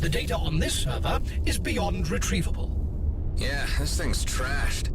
The data on this server is beyond retrievable. Yeah, this thing's trashed.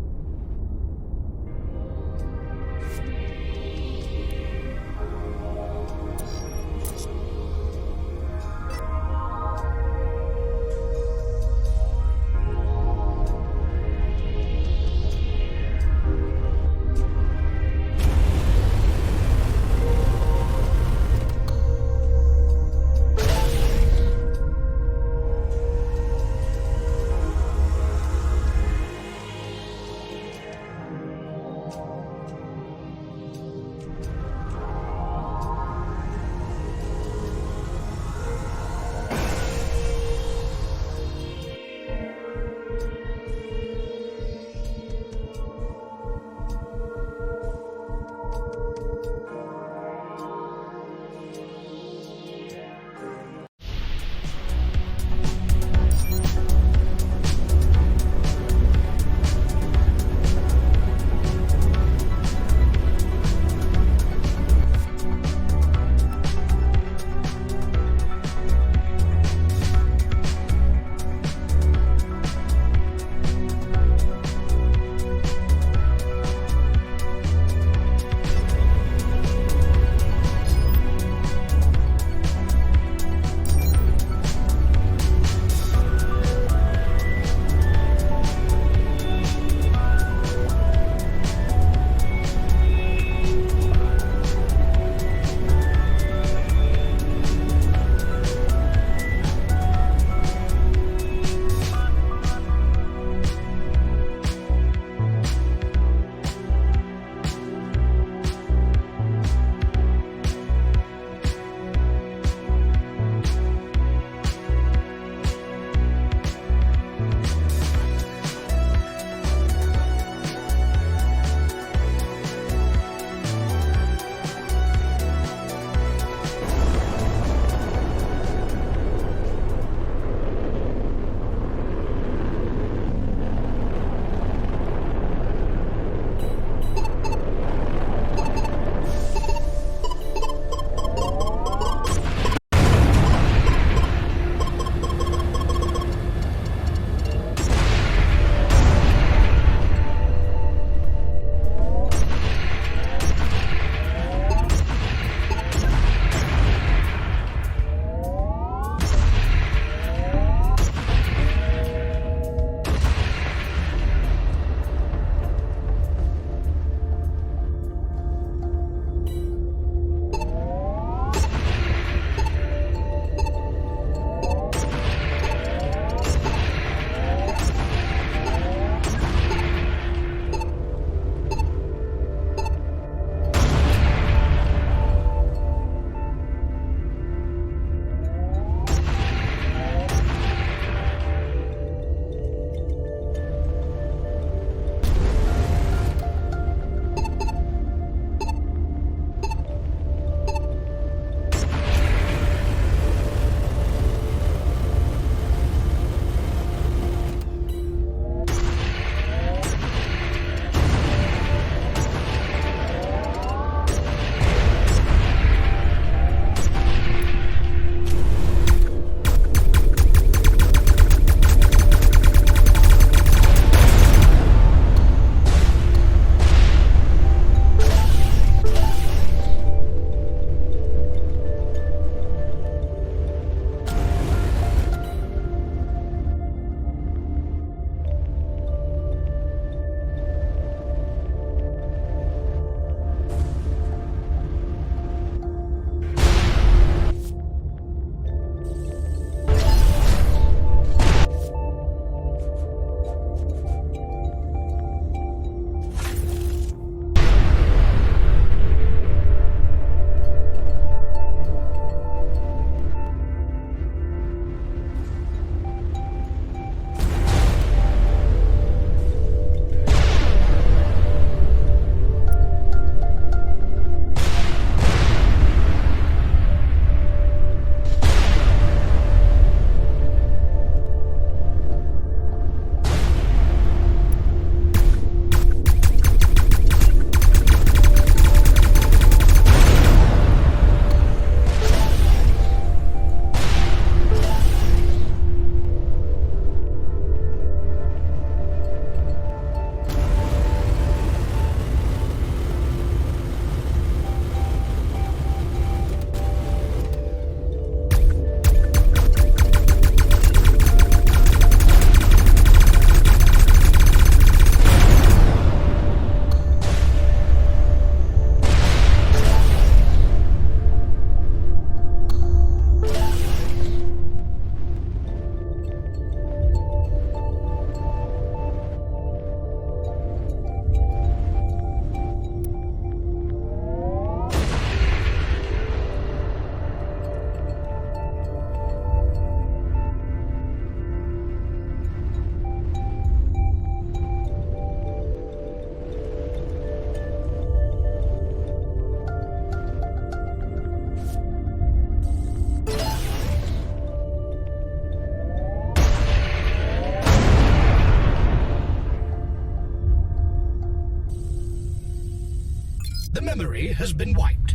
has been wiped.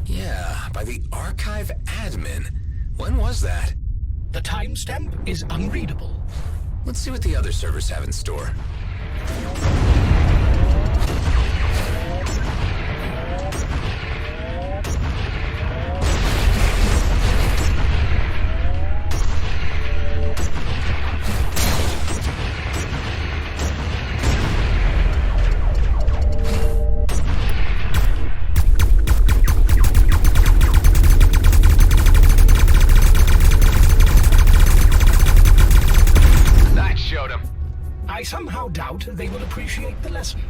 Yeah, by the archive admin. When was that? The timestamp is unreadable. Let's see what the other servers have in store. I somehow doubt they will appreciate the lesson.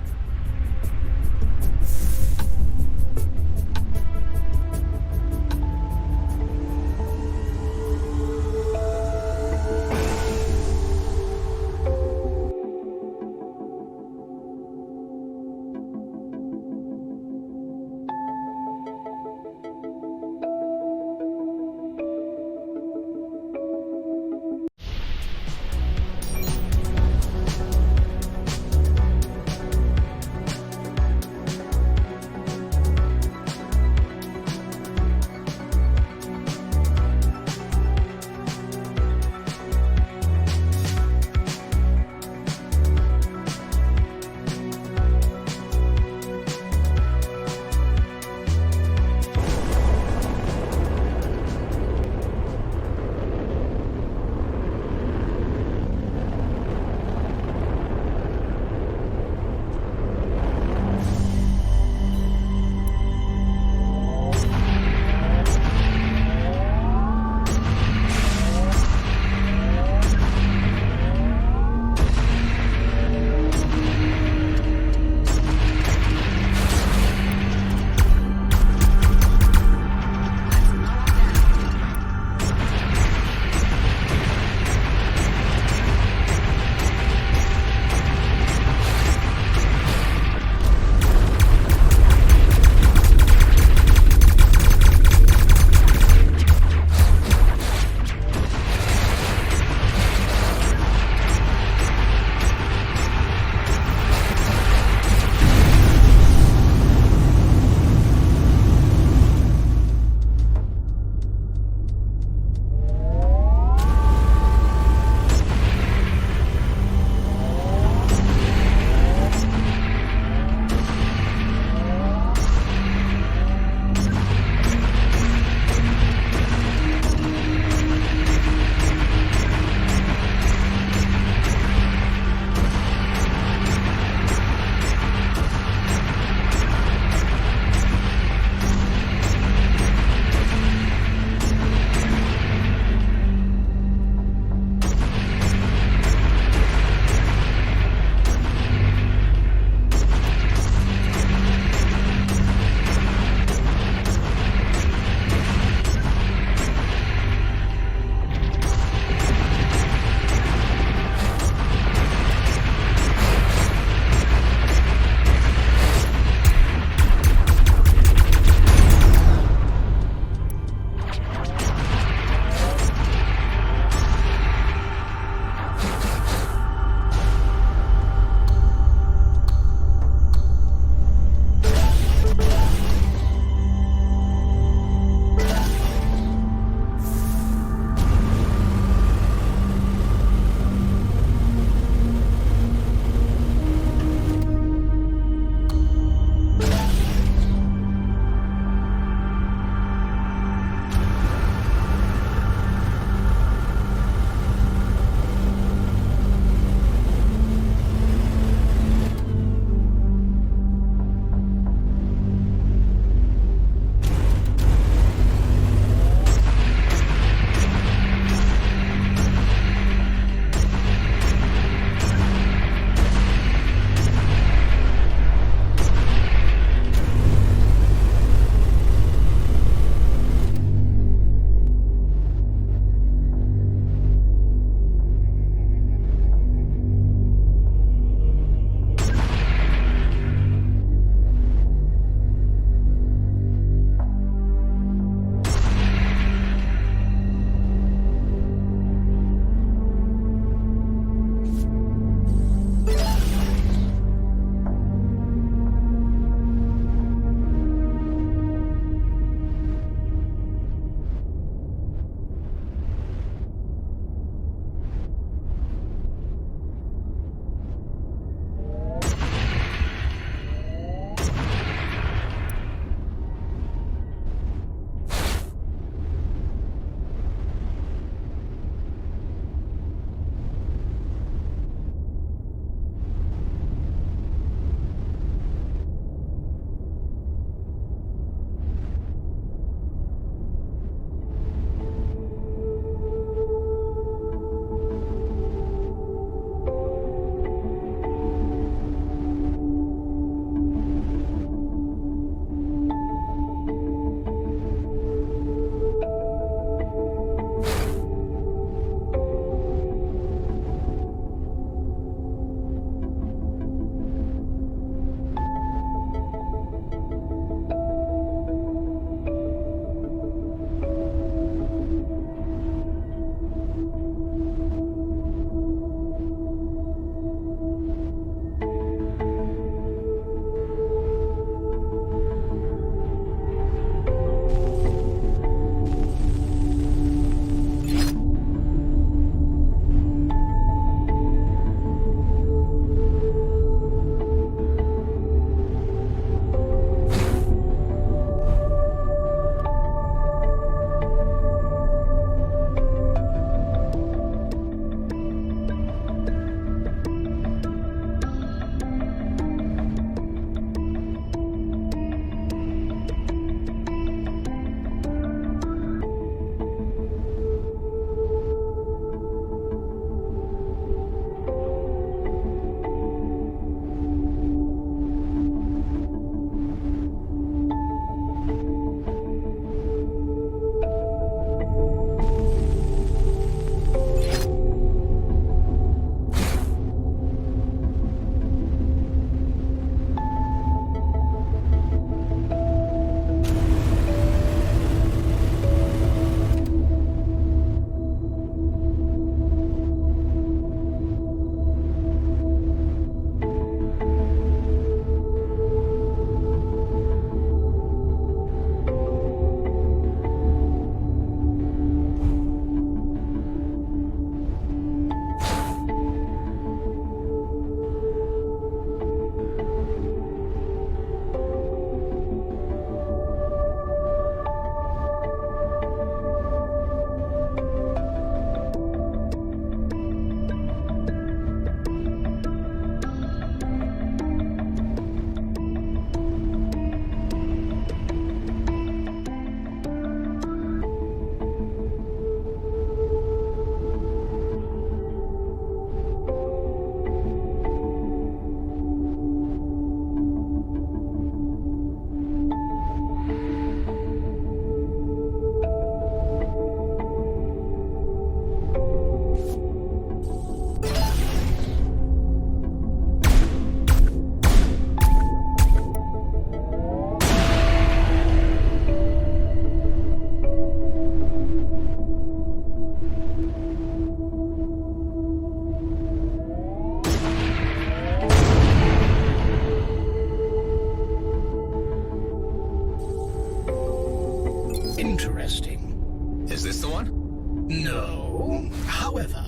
interesting. Is this the one? No. However,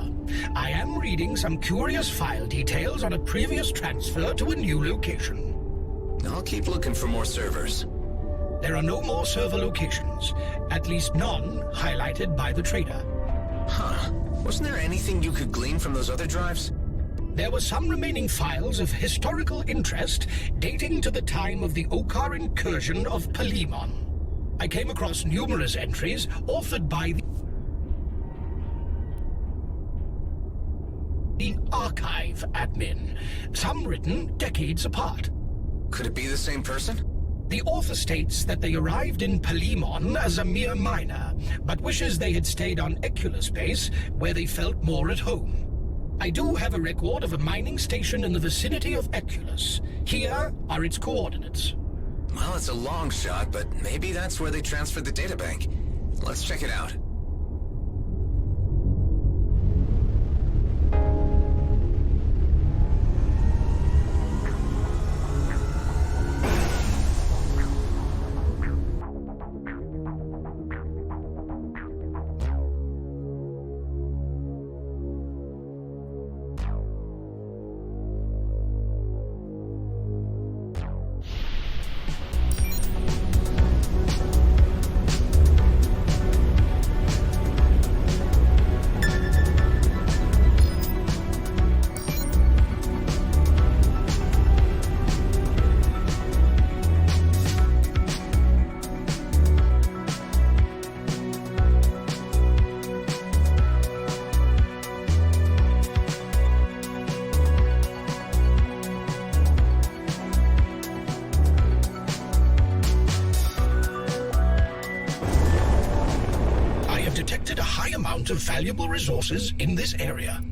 I am reading some curious file details on a previous transfer to a new location. I'll keep looking for more servers. There are no more server locations, at least none highlighted by the trader. Huh. Wasn't there anything you could glean from those other drives? There were some remaining files of historical interest dating to the time of the Okar incursion of Palimon. I came across numerous entries authored by the archive admin, some written decades apart. Could it be the same person? The author states that they arrived in Palimon as a mere miner, but wishes they had stayed on Everspace, where they felt more at home. I do have a record of a mining station in the vicinity of Eculus. Here are its coordinates. Well, it's a long shot, but maybe that's where they transferred the databank. Let's check it out. Detected a high amount of valuable resources in this area.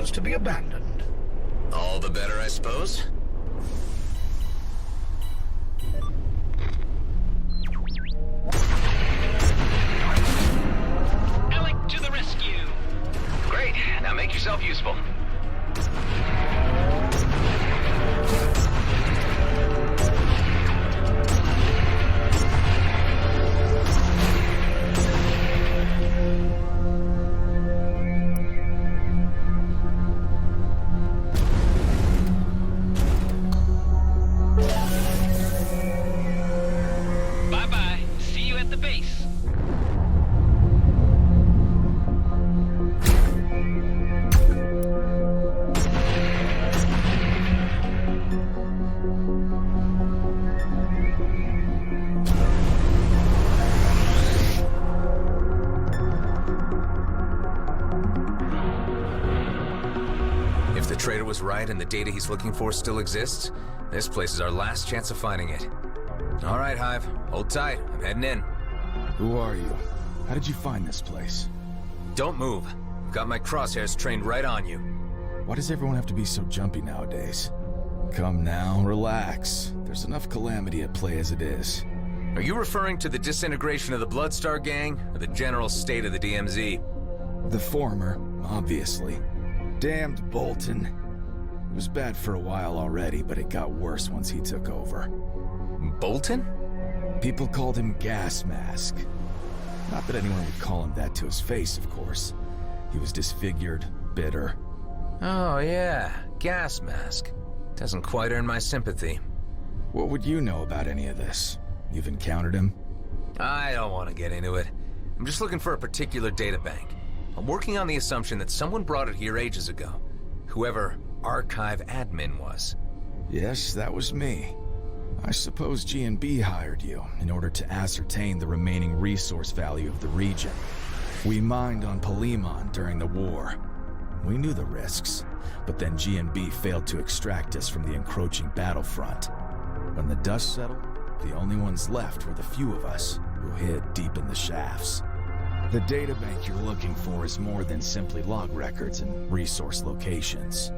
appears to be abandoned. All the better, I suppose? Alec to the rescue! Great, now make yourself useful. Bye-bye. See you at the base. If the trader was right and the data he's looking for still exists, this place is our last chance of finding it. All right, Hive. Hold tight. I'm heading in. Who are you? How did you find this place? Don't move. Got my crosshairs trained right on you. Why does everyone have to be so jumpy nowadays? Come now, relax. There's enough calamity at play as it is. Are you referring to the disintegration of the Bloodstar gang, or the general state of the DMZ? The former, obviously. Damned Bolton. It was bad for a while already, but it got worse once he took over. Bolton? People called him Gas Mask. Not that anyone would call him that to his face, of course. He was disfigured, bitter. Oh, yeah. Gas Mask. Doesn't quite earn my sympathy. What would you know about any of this? You've encountered him? I don't want to get into it. I'm just looking for a particular databank. I'm working on the assumption that someone brought it here ages ago. Whoever archive admin was. Yes, that was me. I suppose G&B hired you in order to ascertain the remaining resource value of the region. We mined on Palimon during the war. We knew the risks, but then G&B failed to extract us from the encroaching battlefront. When the dust settled, the only ones left were the few of us who hid deep in the shafts. The databank you're looking for is more than simply log records and resource locations.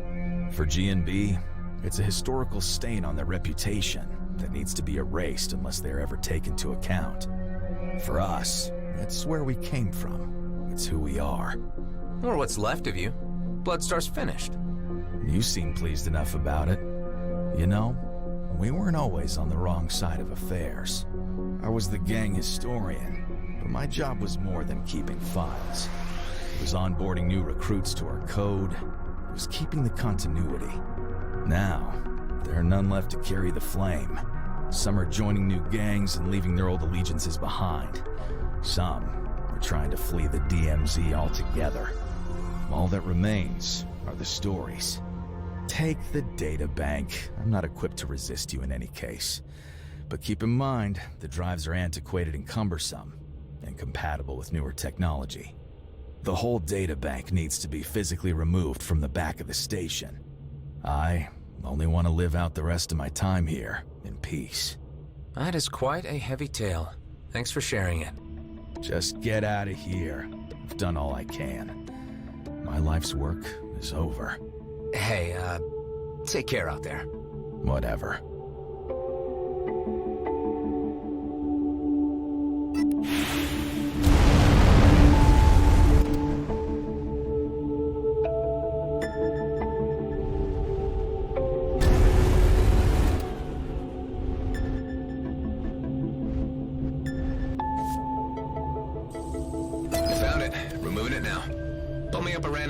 For G&B, it's a historical stain on their reputation that needs to be erased unless they're ever taken into account. For us, it's where we came from. It's who we are. Or what's left of you. Bloodstar's finished. You seem pleased enough about it. You know, we weren't always on the wrong side of affairs. I was the gang historian, but my job was more than keeping files. It was onboarding new recruits to our code. It was keeping the continuity. Now, there are none left to carry the flame. Some are joining new gangs and leaving their old allegiances behind. Some are trying to flee the DMZ altogether. All that remains are the stories. Take the databank. I'm not equipped to resist you in any case. But keep in mind, the drives are antiquated and cumbersome, and compatible with newer technology. The whole databank needs to be physically removed from the back of the station. I only want to live out the rest of my time here in peace. That is quite a heavy tale. Thanks for sharing it. Just get out of here. I've done all I can. My life's work is over. Hey, take care out there. Whatever.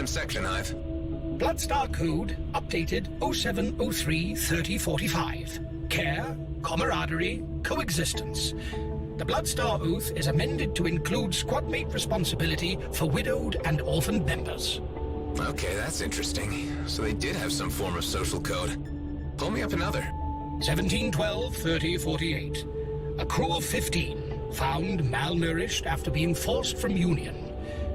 Section, Hive. Bloodstar code updated 0703-3045. Care, camaraderie, coexistence. The Bloodstar Oath is amended to include squadmate responsibility for widowed and orphaned members. Okay, that's interesting. So they did have some form of social code. Pull me up another. 1712-3048. A crew of 15 found malnourished after being forced from Union.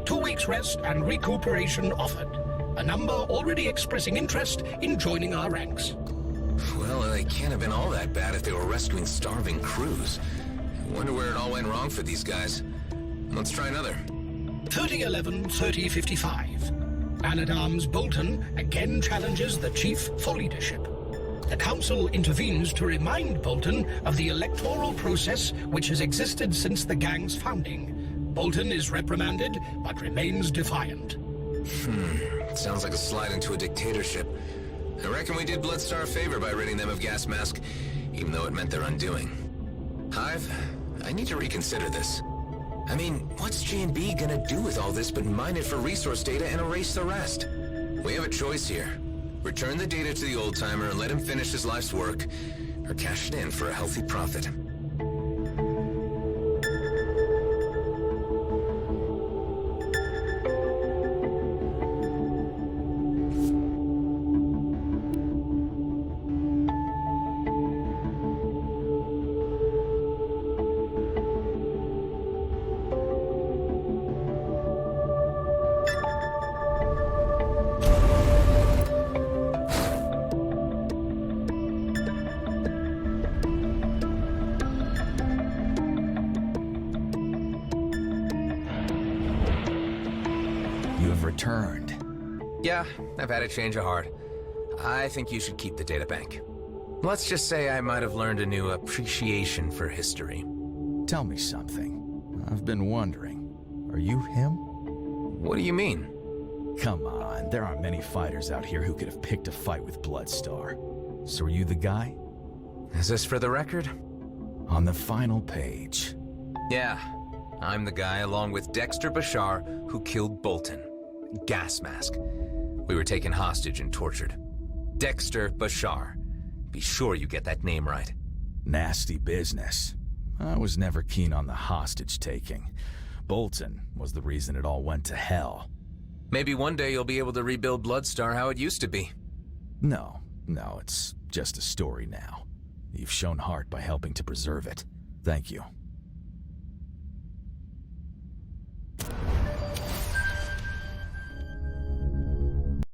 2 weeks rest and recuperation offered. A number already expressing interest in joining our ranks. Well, they can't have been all that bad if they were rescuing starving crews. I wonder where it all went wrong for these guys. Let's try another. 3011-3055. Man-at-Arms Bolton again challenges the chief for leadership. The council intervenes to remind Bolton of the electoral process which has existed since the gang's founding. Bolton is reprimanded, but remains defiant. Sounds like a slide into a dictatorship. I reckon we did Bloodstar a favor by ridding them of gas mask, even though it meant their undoing. Hive, I need to reconsider this. I mean, what's G&B gonna do with all this but mine it for resource data and erase the rest? We have a choice here. Return the data to the old-timer and let him finish his life's work, or cash it in for a healthy profit. You have returned. Yeah, I've had a change of heart. I think you should keep the databank. Let's just say I might have learned a new appreciation for history. Tell me something. I've been wondering. Are you him? What do you mean? Come on, there aren't many fighters out here who could have picked a fight with Bloodstar. So are you the guy? Is this for the record? On the final page. Yeah, I'm the guy along with Dexter Bashar who killed Bolton. Gas mask. We were taken hostage and tortured. Dexter Bashar. Be sure you get that name right. Nasty business. I was never keen on the hostage taking. Bolton was the reason it all went to hell. Maybe one day you'll be able to rebuild Bloodstar how it used to be. No, it's just a story now. You've shown heart by helping to preserve it. Thank you.